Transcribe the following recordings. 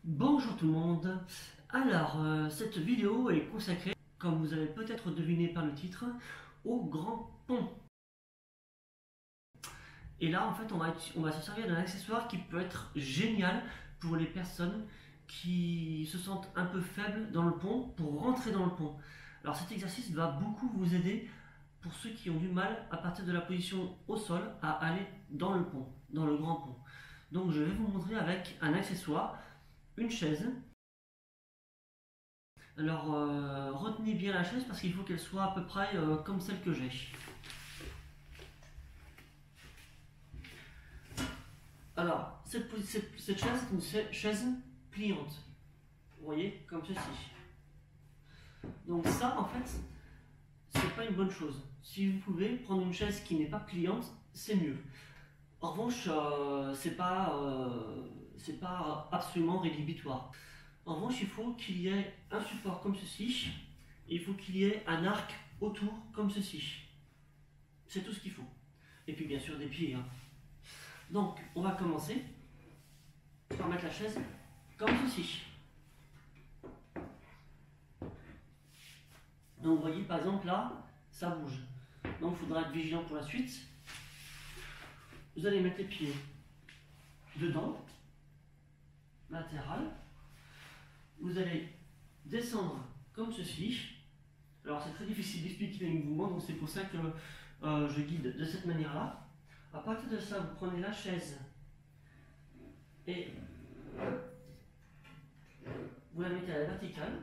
Bonjour tout le monde. Alors, cette vidéo est consacrée, comme vous avez peut-être deviné par le titre, au grand pont. Et là, en fait, on va se servir d'un accessoire qui peut être génial pour les personnes qui se sentent un peu faibles dans le pont pour rentrer dans le pont. Alors, cet exercice va beaucoup vous aider pour ceux qui ont du mal à partir de la position au sol à aller dans le pont, dans le grand pont. Donc, je vais vous montrer avec un accessoire, une chaise. Alors retenez bien la chaise parce qu'il faut qu'elle soit à peu près comme celle que j'ai. Alors cette chaise est une chaise pliante. Vous voyez, comme ceci. Donc ça en fait, c'est pas une bonne chose. Si vous pouvez prendre une chaise qui n'est pas pliante, c'est mieux. En revanche, c'est pas absolument rédhibitoire. En revanche, il faut qu'il y ait un support comme ceci, et il faut qu'il y ait un arc autour comme ceci. C'est tout ce qu'il faut. Et puis bien sûr des pieds. Donc, on va commencer par mettre la chaise comme ceci. Donc, vous voyez, par exemple, là, ça bouge. Donc, il faudra être vigilant pour la suite. Vous allez mettre les pieds dedans, latéral. Vous allez descendre comme ceci. Alors c'est très difficile d'expliquer les mouvements, donc c'est pour ça que je guide de cette manière-là. À partir de ça, vous prenez la chaise et vous la mettez à la verticale.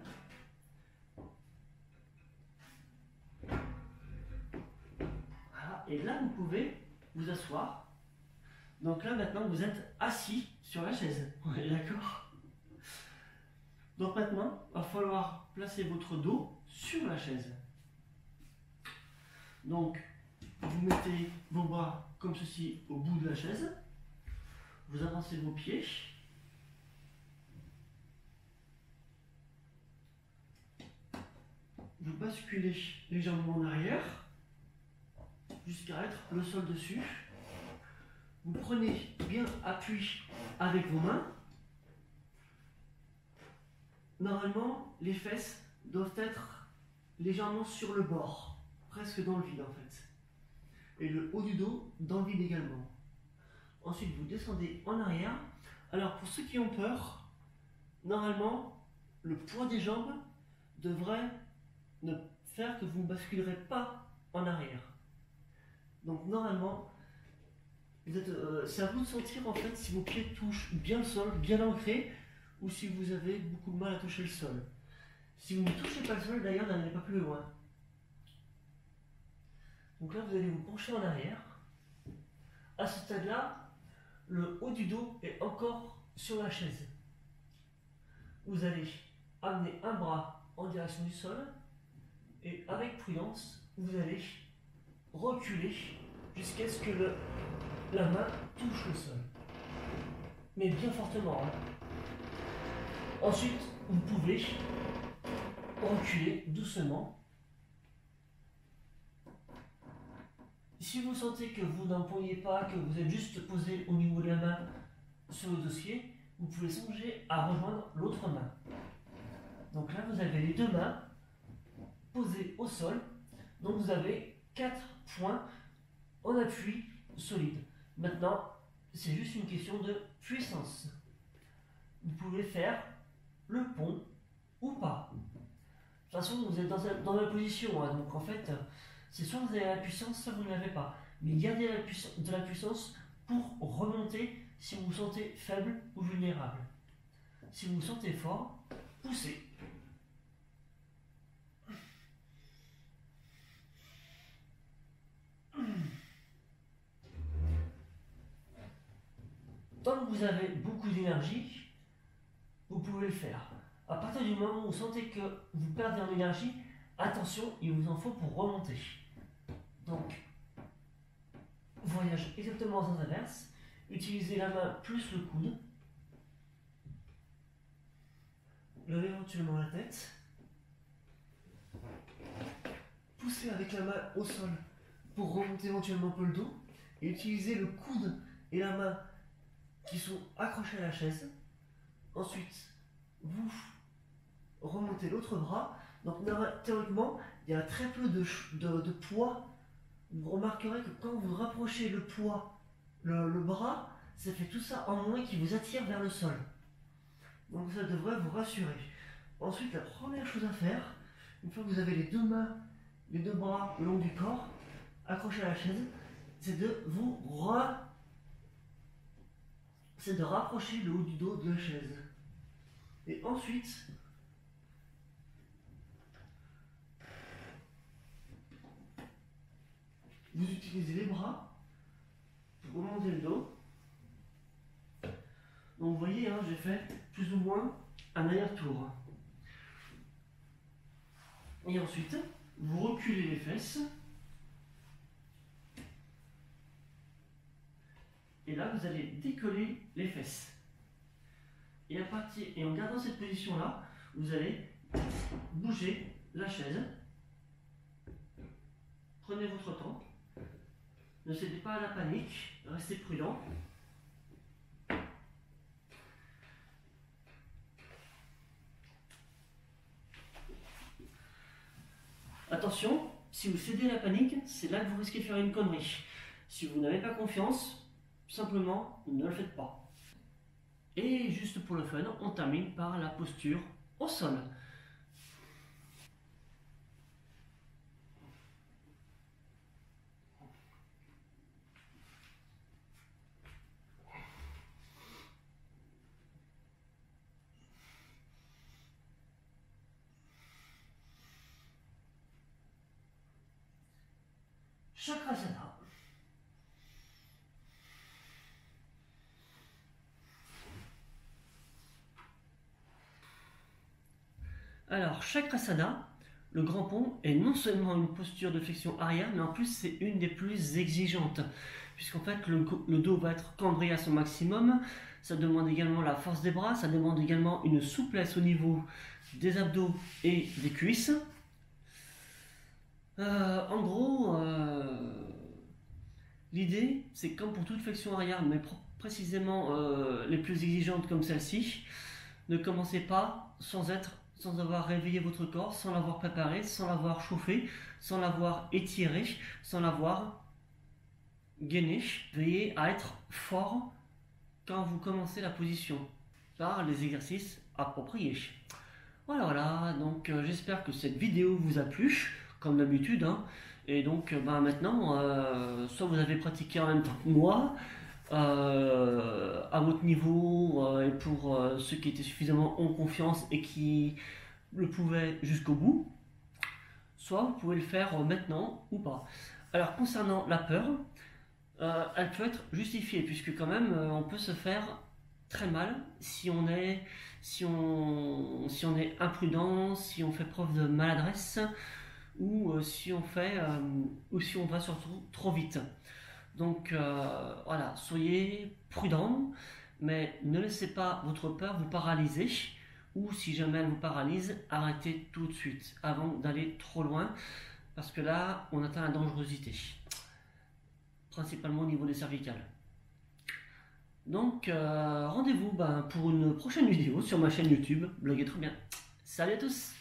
Voilà. Et là, vous pouvez vous asseoir. Donc là, maintenant, vous êtes assis sur la chaise. On est d'accord ? Donc maintenant, il va falloir placer votre dos sur la chaise. Donc, vous mettez vos bras comme ceci au bout de la chaise. Vous avancez vos pieds. Vous basculez légèrement en arrière jusqu'à être le sol dessus. Vous prenez bien appui avec vos mains. Normalement, les fesses doivent être légèrement sur le bord, presque dans le vide en fait. Et le haut du dos dans le vide également. Ensuite, vous descendez en arrière. Alors, pour ceux qui ont peur, normalement, le poids des jambes devrait ne faire que vous ne basculerez pas en arrière. Donc, normalement, c'est à vous de sentir en fait si vos pieds touchent bien le sol, bien ancrés, ou si vous avez beaucoup de mal à toucher le sol. Si vous ne touchez pas le sol, d'ailleurs, n'allez pas plus loin. Donc là, vous allez vous pencher en arrière. À ce stade-là, le haut du dos est encore sur la chaise. Vous allez amener un bras en direction du sol et avec prudence, vous allez reculer jusqu'à ce que la main touche le sol. Mais bien fortement. Ensuite, vous pouvez reculer doucement. Si vous sentez que vous n'empoignez pas, que vous êtes juste posé au niveau de la main sur le dossier, vous pouvez songer à rejoindre l'autre main. Donc là, vous avez les deux mains posées au sol. Donc vous avez 4 points en appui solide. Maintenant, c'est juste une question de puissance. Vous pouvez faire le pont ou pas. De toute façon, vous êtes dans la position, donc en fait, c'est soit vous avez la puissance, soit vous ne l'avez pas. Mais gardez de la puissance pour remonter si vous vous sentez faible ou vulnérable. Si vous vous sentez fort, poussez. Tant que vous avez beaucoup d'énergie, vous pouvez le faire. À partir du moment où vous sentez que vous perdez en énergie, attention, il vous en faut pour remonter. Donc, voyage exactement en sens inverse. Utilisez la main plus le coude. Levez éventuellement la tête. Poussez avec la main au sol pour remonter éventuellement un peu le dos. Et utilisez le coude et la main qui sont accrochés à la chaise. Ensuite, vous remontez l'autre bras. Donc théoriquement, il y a très peu de poids. Vous remarquerez que quand vous rapprochez le poids, le bras, ça fait tout ça en moins qui vous attire vers le sol. Donc ça devrait vous rassurer. Ensuite, la première chose à faire, une fois que vous avez les deux mains, les deux bras le long du corps, accrochés à la chaise, c'est de rapprocher le haut du dos de la chaise. Et ensuite, vous utilisez les bras pour remonter le dos. Donc vous voyez, hein, j'ai fait plus ou moins un aller-retour. Et ensuite, vous reculez les fesses. Et là, vous allez décoller les fesses. Et en gardant cette position-là, vous allez bouger la chaise. Prenez votre temps. Ne cédez pas à la panique. Restez prudent. Attention, si vous cédez à la panique, c'est là que vous risquez de faire une connerie. Si vous n'avez pas confiance, simplement ne le faites pas. Et juste pour le fun, on termine par la posture au sol. Chakrasana. Alors, Chakrasana, le grand pont, est non seulement une posture de flexion arrière, mais en plus c'est une des plus exigeantes, puisqu'en fait le dos va être cambré à son maximum. Ça demande également la force des bras, ça demande également une souplesse au niveau des abdos et des cuisses. En gros, l'idée, c'est comme pour toute flexion arrière, mais précisément les plus exigeantes comme celle-ci, ne commencez pas sans avoir réveillé votre corps, sans l'avoir préparé, sans l'avoir chauffé, sans l'avoir étiré, sans l'avoir gainé. Veillez à être fort quand vous commencez la position par les exercices appropriés. Voilà, donc j'espère que cette vidéo vous a plu, comme d'habitude, hein. Et donc maintenant, soit vous avez pratiqué en même temps que moi, à votre niveau, et pour ceux qui étaient suffisamment en confiance et qui le pouvaient jusqu'au bout, soit vous pouvez le faire maintenant ou pas. Alors concernant la peur, elle peut être justifiée, puisque quand même on peut se faire très mal si on est imprudent, si on fait preuve de maladresse, ou si on va surtout trop vite. Donc voilà, soyez prudents, mais ne laissez pas votre peur vous paralyser, ou si jamais elle vous paralyse, arrêtez tout de suite avant d'aller trop loin, parce que là on atteint la dangerosité, principalement au niveau des cervicales. Donc rendez-vous pour une prochaine vidéo sur ma chaîne YouTube. Bloguez très bien. Salut à tous.